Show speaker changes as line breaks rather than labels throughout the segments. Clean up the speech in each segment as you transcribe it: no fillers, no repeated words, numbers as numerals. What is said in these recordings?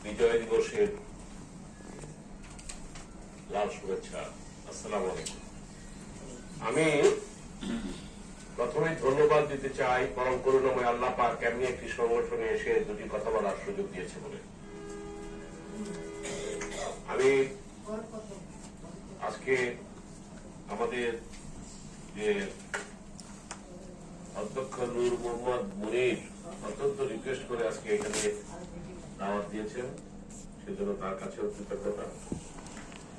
বিজয় দিবসের লাল শুভেচ্ছা। আসসালামু আলাইকুম। আমি প্রথমে ধন্যবাদ দিতে চাই পরম করুণাময় আল্লাহ পাক এমনি একটি সংগঠনে এসে দুটি কথা বলার সুযোগ দিয়েছে বলে। আমি আজকে আমাদের যে অধ্যক্ষ নূর মোহাম্মদ মুনির অত্যন্ত রিকোয়েস্ট করে আজকে এখানে দাওয়াত দিয়েছেন, সেজন্য তার কাছেও কৃতজ্ঞতা।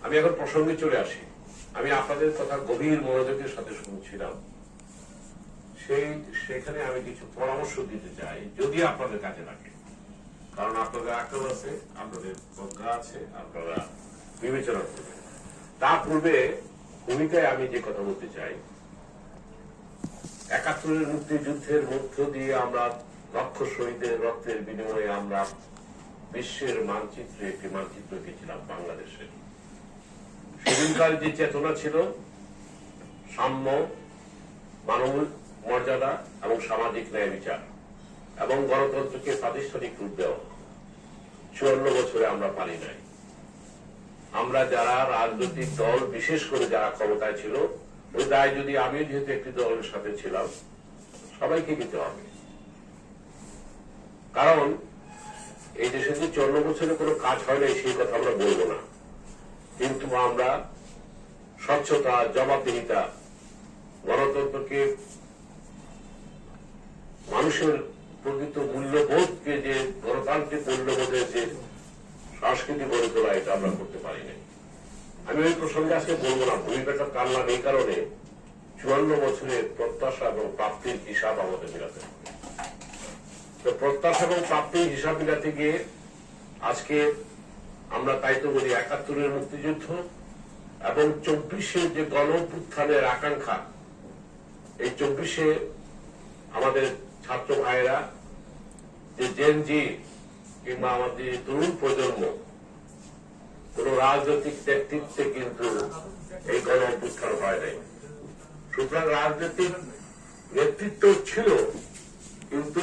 আমি এখন প্রসঙ্গে চলে আসি। আমি আপনাদের কথা গভীর মনোযোগের সাথে শুনছিলাম, সেখানে আমি কিছু পরামর্শ দিতে চাই, যদি আপনাদের কাছে লাগে। কারণ আপনাদের আগ্রহ আছে, আপনাদের প্রজ্ঞা আছে, আপনারা বিবেচনা করবেন। তার পূর্বে ভূমিকায় আমি যে কথা বলতে চাই, ৭১ মুক্তিযুদ্ধের মধ্য দিয়ে আমরা লক্ষ শহীদের রক্তের বিনিময়ে আমরা বিশ্বের মানচিত্রে একটি মানচিত্র এঁকেছিলাম বাংলাদেশের। সেদিনকার যে চেতনা ছিল সাম্য, মানব মর্যাদা এবং সামাজিক ন্যায় বিচার এবং গণতন্ত্রকে প্রাতিষ্ঠানিক রূপ দেওয়া, ৫৪ বছরে আমরা পারি নাই। আমরা যারা রাজনৈতিক দল, বিশেষ করে যারা ক্ষমতায় ছিল, ওই দায় যদি আমি যেহেতু একটি দলের সাথে ছিলাম, সবাইকে নিতে হবে। কারণ এই দেশে যে ৫৪ বছরে কোনো কাজ হয় নাই সেই কথা আমরা বলবো না, কিন্তু আমরা স্বচ্ছতা, জবাবদিহিতা, গণতন্ত্রকে, মানুষের প্রকৃত মূল্যবোধকে, যে গণতান্ত্রিক মূল্যবোধের যে সংস্কৃতি গড়ে তোলা, এটা আমরা করতে পারি নাই। আমি ওই প্রসঙ্গে আজকে বলবো না, ভূমিকাটা টানলাম এই কারণে ৫৪ বছরের প্রত্যাশা এবং প্রাপ্তির হিসাব আমাদের মিলাতে হবে। তো প্রত্যাশা এবং প্রাপ্তির হিসাব মিলাতে গিয়ে আজকে আমরা তাই তো বলি ৭১ মুক্তিযুদ্ধ এবং ২৪ যে গণ অভ্যুত্থানের আকাঙ্ক্ষা, এই ২৪ আমাদের ছাত্র ভাইয়েরা, যে জেনজি কিংবা আমাদের তরুণ প্রজন্ম, কোন রাজনৈতিক নেতৃত্বে কিন্তু এই গণ অভ্যুত্থান হয় নাই। সুতরাং রাজনৈতিক নেতৃত্ব ছিল, কিন্তু